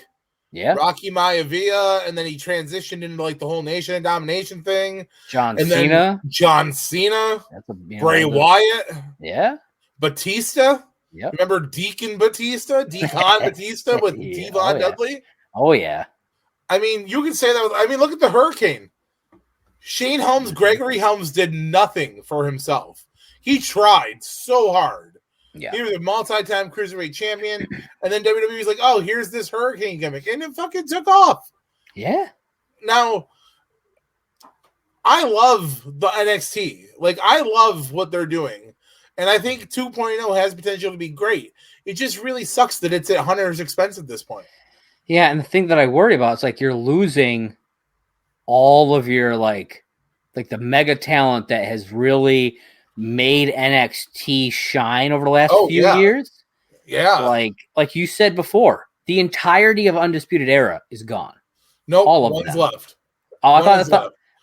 Yeah. Rocky Maivia, and then he transitioned into like the whole Nation of Domination thing. John Cena. Bray Wyatt. Yeah. Batista. Yeah. Remember Deacon Batista? Batista with Devon Dudley? Oh, yeah. I mean, you can say that. Look at the Hurricane. Shane Helms, Gregory Helms did nothing for himself. He tried so hard. Yeah. He was a multi-time cruiserweight champion, and then WWE was like, "Oh, here's this Hurricane gimmick," and it fucking took off. Yeah. Now, I love the NXT. Like, I love what they're doing, and I think 2.0 has potential to be great. It just really sucks that it's at Hunter's expense at this point. Yeah, and the thing that I worry about is like you're losing all of your like the mega talent that has really made NXT shine over the last few years. Yeah. Like you said before, the entirety of Undisputed Era is gone. No, all of one's them. Left. Oh,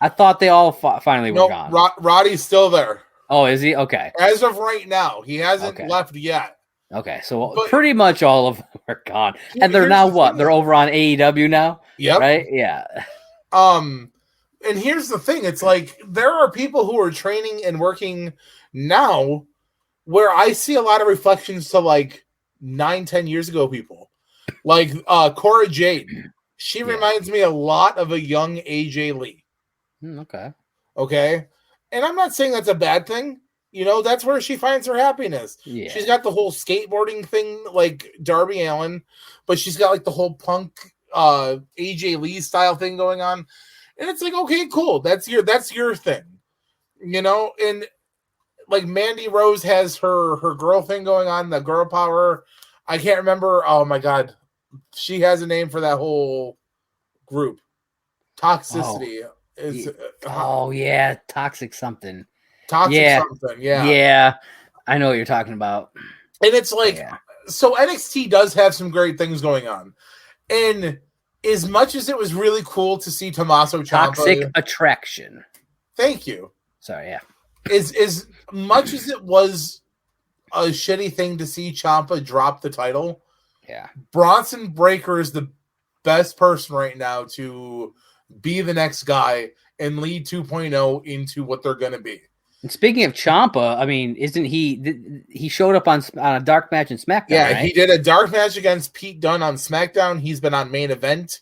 I thought they all finally were gone. Roddy's still there. Oh, is he? Okay. As of right now, he hasn't left yet. Okay, so pretty much all of them are gone. And they're now what? They're over on AEW now? Yep. Right? Yeah. And here's the thing. It's like there are people who are training and working now where I see a lot of reflections to like 9-10 years ago people. Like Cora Jade. She reminds me a lot of a young AJ Lee. Okay. And I'm not saying that's a bad thing. That's where she finds her happiness. Yeah. She's got the whole skateboarding thing like Darby Allin, but she's got like the whole punk AJ Lee style thing going on. And it's like, okay, cool. That's your thing. And like Mandy Rose has her girl thing going on, the girl power. I can't remember. Oh my God. she has a name for that whole group. Toxicity yeah, toxic something. Something. Yeah, I know what you're talking about. And it's like, so NXT does have some great things going on, and as much as it was really cool to see Tommaso Ciampa, toxic attraction. Thank you. Sorry, yeah. As much as it was a shitty thing to see Ciampa drop the title, Bronson Breakker is the best person right now to be the next guy and lead 2.0 into what they're going to be. And speaking of Ciampa, I mean, isn't he showed up on a dark match in SmackDown? Yeah, right? He did a dark match against Pete Dunne on SmackDown. He's been on Main Event.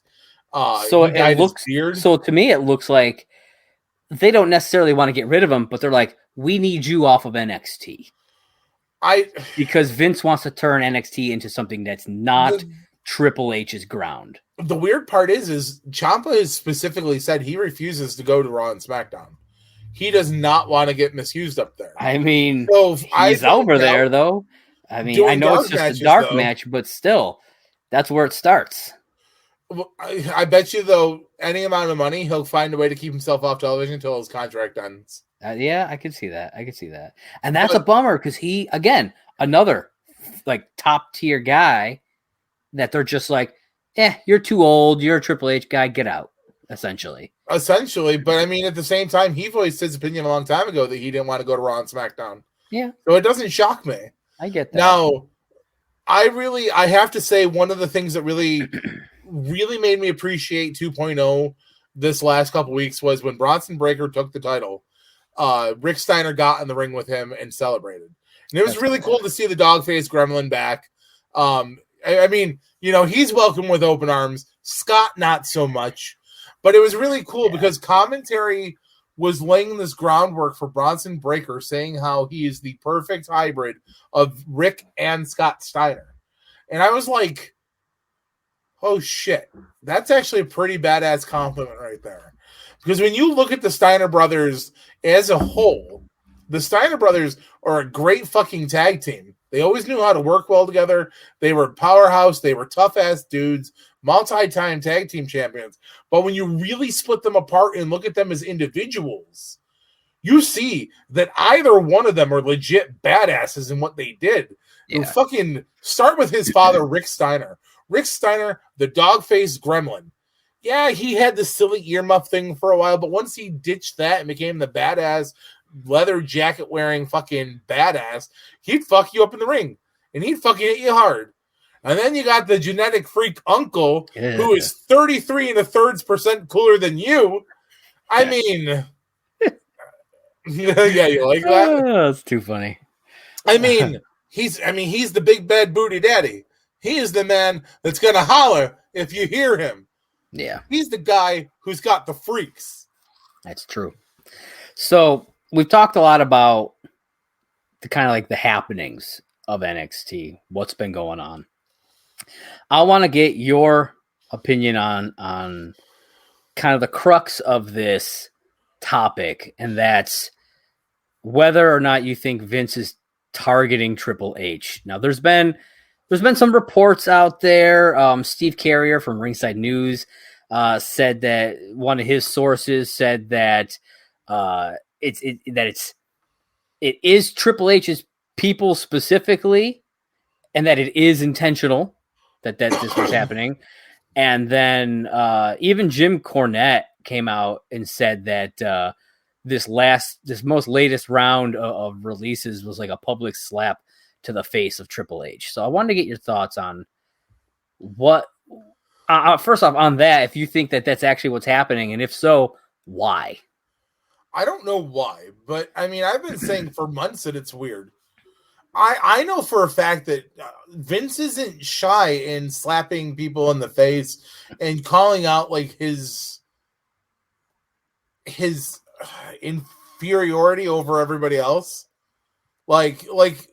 So it looks weird. So to me, it looks like they don't necessarily want to get rid of him, but they're like, we need you off of NXT. Because Vince wants to turn NXT into something that's not Triple H's ground. The weird part is Ciampa has specifically said he refuses to go to Raw and SmackDown. He does not want to get misused up there. I mean, so he's over there, though. I mean, I know it's just a dark match, but still, that's where it starts. Well, I bet you, though, any amount of money, he'll find a way to keep himself off television until his contract ends. Yeah, I could see that. And that's a bummer because he, again, another like top tier guy that they're just like, you're too old. You're a Triple H guy. Get out, essentially. But I mean, at the same time, he voiced his opinion a long time ago that he didn't want to go to Raw and SmackDown. Yeah. So it doesn't shock me. I get that. Now, I have to say one of the things that really made me appreciate 2.0 this last couple weeks was when Bronson Breakker took the title. Rick Steiner got in the ring with him and celebrated. And it was really cool to see the dog-faced gremlin back. I mean, he's welcome with open arms. Scott, not so much. But it was really cool because commentary was laying this groundwork for Bronson Breakker, saying how he is the perfect hybrid of Rick and Scott Steiner. And I was like, oh, shit. That's actually a pretty badass compliment right there. Because when you look at the Steiner brothers as a whole, the Steiner brothers are a great fucking tag team. They always knew how to work well together. They were powerhouse. They were tough-ass dudes, multi-time tag team champions. But when you really split them apart and look at them as individuals, you see that either one of them are legit badasses in what they did. Yeah. Fucking start with his father, Rick Steiner. Rick Steiner, the dog-faced gremlin. Yeah, he had the silly earmuff thing for a while, but once he ditched that and became the badass leather jacket wearing fucking badass, he'd fuck you up in the ring and he'd fucking hit you hard. And then you got the genetic freak uncle who is 33 1/3% cooler than you. I mean, yeah, you like that? Oh, that's too funny. I mean, he's the big bad booty daddy. He is the man that's gonna holler if you hear him. Yeah. He's the guy who's got the freaks. That's true. So we've talked a lot about the kind of like the happenings of NXT, what's been going on. I want to get your opinion on kind of the crux of this topic, and that's whether or not you think Vince is targeting Triple H. Now, there's been some reports out there. Steve Carrier from Ringside News said that one of his sources said that it is Triple H's people specifically, and that it is intentional that this was happening. And then even Jim Cornette came out and said that this most latest round of releases was like a public slap to the face of Triple H. So I wanted to get your thoughts on what, first off, on that, if you think that that's actually what's happening, and if so, why? I don't know why, but I mean, I've been saying for months that it's weird. I know for a fact that Vince isn't shy in slapping people in the face and calling out like his inferiority over everybody else. Like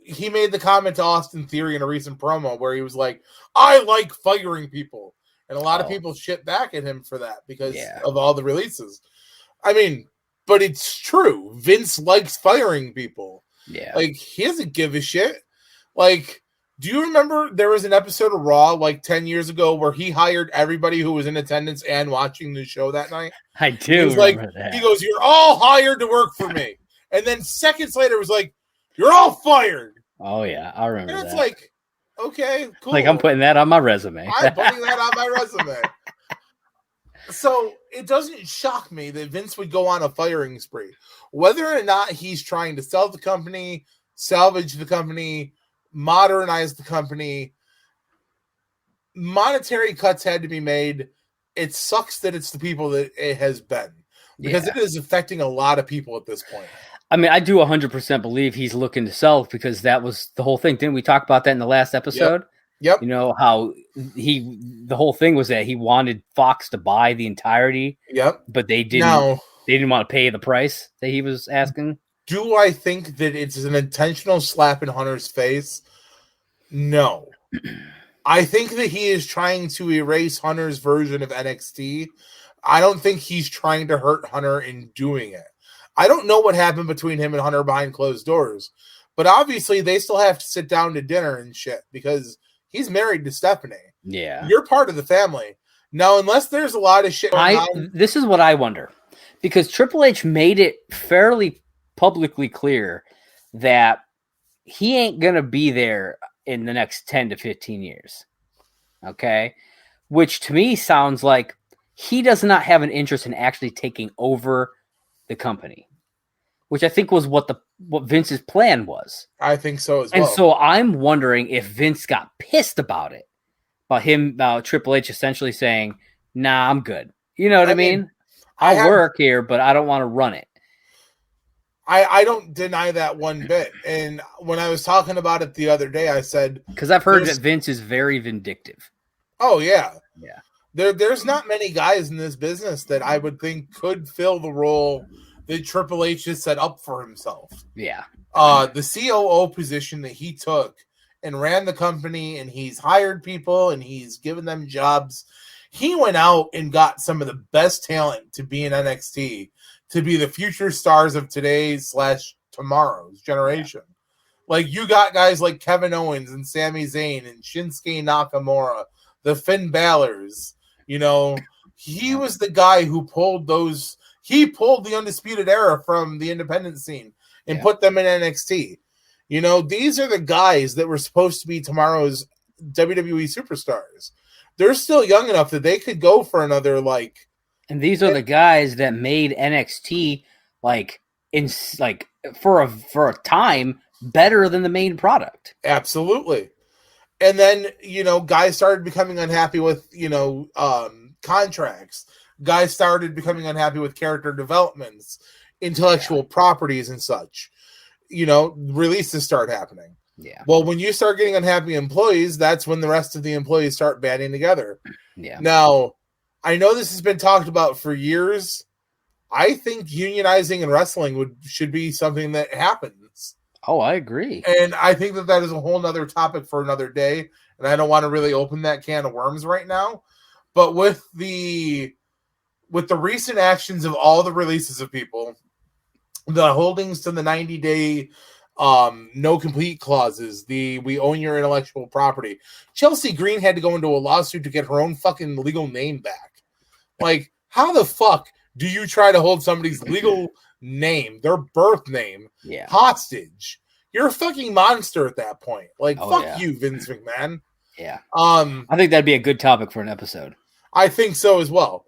he made the comment to Austin Theory in a recent promo where he was like, I like firing people. And a lot of people shit back at him for that because of all the releases. I mean, but it's true. Vince likes firing people. Yeah. Like, he doesn't give a shit. Like, Do you remember there was an episode of Raw like 10 years ago where he hired everybody who was in attendance and watching the show that night? I do. He was like, he goes, "You're all hired to work for me," and then seconds later, it was like, "You're all fired." Oh yeah, I remember. And it's that. like, okay, cool. Like I'm putting that on my resume. I'm putting that on my resume. So it doesn't shock me that Vince would go on a firing spree, whether or not he's trying to sell the company, salvage the company, modernize the company. Monetary cuts had to be made. It sucks that it's the people that it has been, because it is affecting a lot of people at this point. I mean, I do 100% believe he's looking to sell, because that was the whole thing. Didn't we talk about that in the last episode? Yep. You know how the whole thing was that he wanted Fox to buy the entirety. Yep. But they didn't. Now, they didn't want to pay the price that he was asking. Do I think that it's an intentional slap in Hunter's face? No. I think that he is trying to erase Hunter's version of NXT. I don't think he's trying to hurt Hunter in doing it. I don't know what happened between him and Hunter behind closed doors, but obviously they still have to sit down to dinner and shit because he's married to Stephanie. Yeah. You're part of the family. Now, unless there's a lot of shit going on. This is what I wonder, because Triple H made it fairly publicly clear that he ain't going to be there in the next 10 to 15 years. Okay? Which to me sounds like he does not have an interest in actually taking over the company, which I think was what Vince's plan was. I think so as well. And so I'm wondering if Vince got pissed about it, about Triple H essentially saying, "Nah, I'm good." You know what I mean? I'll work here, but I don't want to run it. I don't deny that one bit. And when I was talking about it the other day, I said, because I've heard that Vince is very vindictive. Oh yeah. Yeah. There's not many guys in this business that I would think could fill the role that Triple H has set up for himself. Yeah. The COO position that he took and ran the company, and he's hired people and he's given them jobs. He went out and got some of the best talent to be in NXT, to be the future stars of today's / tomorrow's generation. Yeah. Like, you got guys like Kevin Owens and Sami Zayn and Shinsuke Nakamura, the Finn Balor's. You know, he was the guy who pulled the Undisputed Era from the independent scene and put them in NXT. You know, these are the guys that were supposed to be tomorrow's WWE superstars. They're still young enough that they could go for another, like. And these are the guys that made NXT for a time better than the main product. Absolutely. And then, you know, guys started becoming unhappy with, contracts. Guys started becoming unhappy with character developments, intellectual properties and such. You know, releases start happening. Yeah. Well, when you start getting unhappy employees, that's when the rest of the employees start banding together. Yeah. Now, I know this has been talked about for years. I think unionizing in wrestling should be something that happens. Oh, I agree. And I think that is a whole nother topic for another day. And I don't want to really open that can of worms right now. But with the recent actions of all the releases of people, the holdings to the 90-day no complete clauses, we own your intellectual property. Chelsea Green had to go into a lawsuit to get her own fucking legal name back. Like, how the fuck do you try to hold somebody's legal name, their birth name, hostage? You're a fucking monster at that point. Like, fuck you, Vince McMahon. Yeah. I think that'd be a good topic for an episode. I think so as well.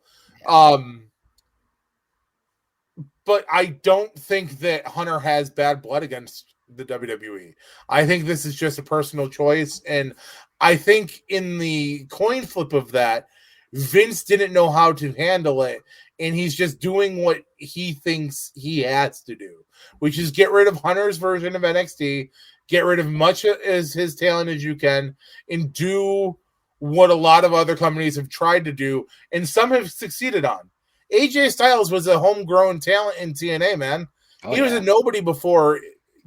But I don't think that Hunter has bad blood against the WWE. I think this is just a personal choice. And I think in the coin flip of that, Vince didn't know how to handle it. And he's just doing what he thinks he has to do, which is get rid of Hunter's version of NXT, get rid of much as his talent as you can, and do what a lot of other companies have tried to do, and some have succeeded on. AJ Styles was a homegrown talent in TNA, man. He was a nobody before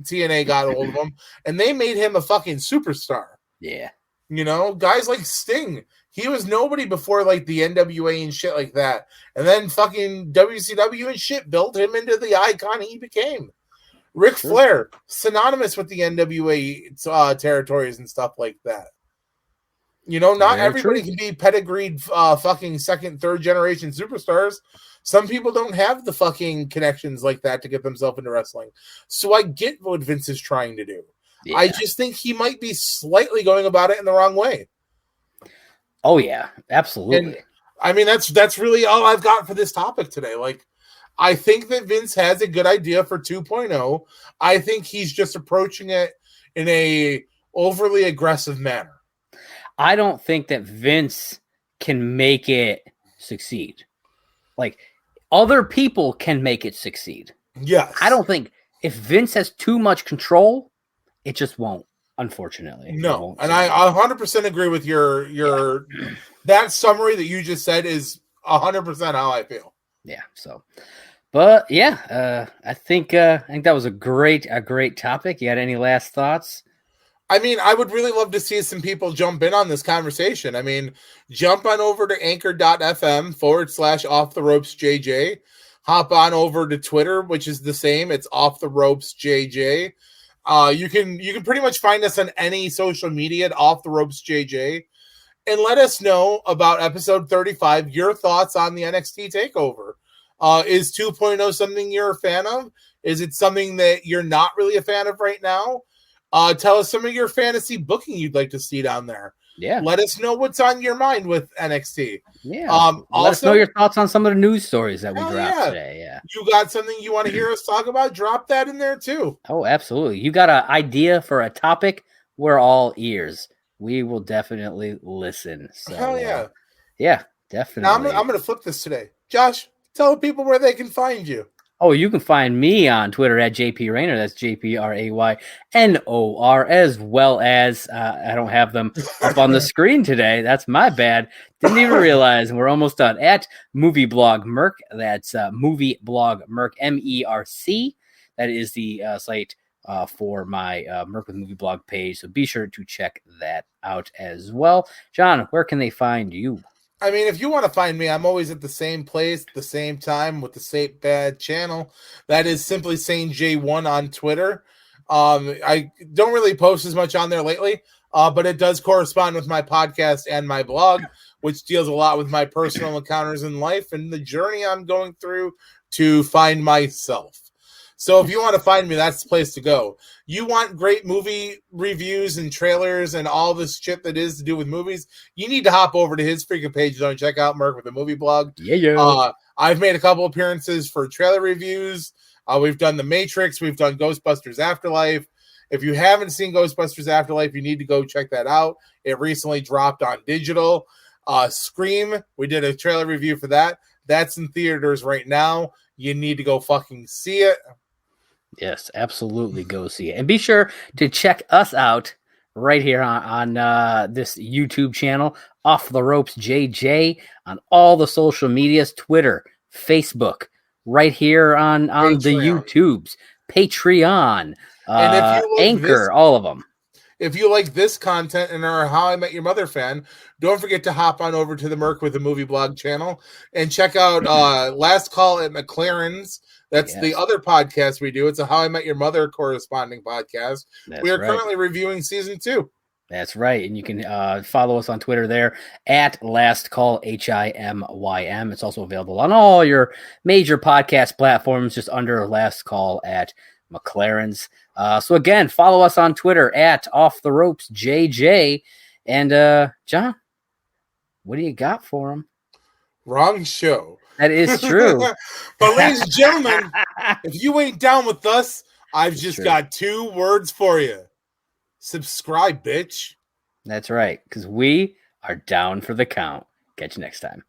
TNA got a hold of him, and they made him a fucking superstar. Yeah. You know, guys like Sting, he was nobody before, like, the NWA and shit like that. And then fucking WCW and shit built him into the icon he became. Ric Flair, synonymous with the NWA territories and stuff like that. Not everybody can be pedigreed fucking second, third generation superstars. Some people don't have the fucking connections like that to get themselves into wrestling. So I get what Vince is trying to do. Yeah. I just think he might be slightly going about it in the wrong way. Oh, yeah, absolutely. And, I mean, that's really all I've got for this topic today. Like, I think that Vince has a good idea for 2.0. I think he's just approaching it in a overly aggressive manner. I don't think that Vince can make it succeed. Like, other people can make it succeed. Yes. I don't think if Vince has too much control, it just won't, unfortunately. No. And I 100% agree with your that summary that you just said is 100% how I feel. Yeah. So, but yeah, I think that was a great topic. You had any last thoughts? I mean, I would really love to see some people jump in on this conversation. I mean, jump on over to anchor.fm/offtheropesjj. Hop on over to Twitter, which is the same. It's offtheropesjj. You can pretty much find us on any social media at offtheropesjj. And let us know about episode 35, your thoughts on the NXT takeover. Is 2.0 something you're a fan of? Is it something that you're not really a fan of right now? Tell us some of your fantasy booking you'd like to see down there. Yeah. Let us know what's on your mind with NXT. Yeah. Let us know your thoughts on some of the news stories that we dropped today. Yeah. You got something you want to hear us talk about? Drop that in there too. Oh, absolutely. You got an idea for a topic? We're all ears. We will definitely listen. So, hell yeah. Yeah, definitely. Now I'm going to flip this today. Josh, tell people where they can find you. Oh, you can find me on Twitter at JP Raynor. That's JPRAYNOR, as well as I don't have them up on the screen today. That's my bad. Didn't even realize. We're almost done. At Movie Blog Merc. That's Movie Blog Merc, MERC. That is the site for my Merc with Movie Blog page. So be sure to check that out as well. John, where can they find you? I mean, if you want to find me, I'm always at the same place, at the same time, with the same bad channel. That is Simply Sane J1 on Twitter. I don't really post as much on there lately, but it does correspond with my podcast and my blog, which deals a lot with my personal encounters in life and the journey I'm going through to find myself. So if you want to find me, that's the place to go. You want great movie reviews and trailers and all this shit that is to do with movies, you need to hop over to his freaking page and check out Merc with the Movie Blog. Yeah. I've made a couple appearances for trailer reviews. We've done The Matrix. We've done Ghostbusters Afterlife. If you haven't seen Ghostbusters Afterlife, you need to go check that out. It recently dropped on digital. Scream, we did a trailer review for that. That's in theaters right now. You need to go fucking see it. Yes, absolutely. Go see it. And be sure to check us out right here on this YouTube channel, Off the Ropes JJ, on all the social medias, Twitter, Facebook, right here on the YouTubes, Patreon, and if you like Anchor, all of them. If you like this content and are a How I Met Your Mother fan, don't forget to hop on over to the Merc with the Movie Blog channel and check out Last Call at McLaren's. That's the other podcast we do. It's a How I Met Your Mother corresponding podcast. We are currently reviewing season 2. That's right. And you can follow us on Twitter there at Last Call HIMYM. It's also available on all your major podcast platforms, just under Last Call at McLaren's. So again, follow us on Twitter at Off the Ropes JJ. And John, what do you got for him? Wrong show. That is true. But ladies and gentlemen, if you ain't down with us, I've just got 2 words for you. Subscribe, bitch. That's right, because we are down for the count. Catch you next time.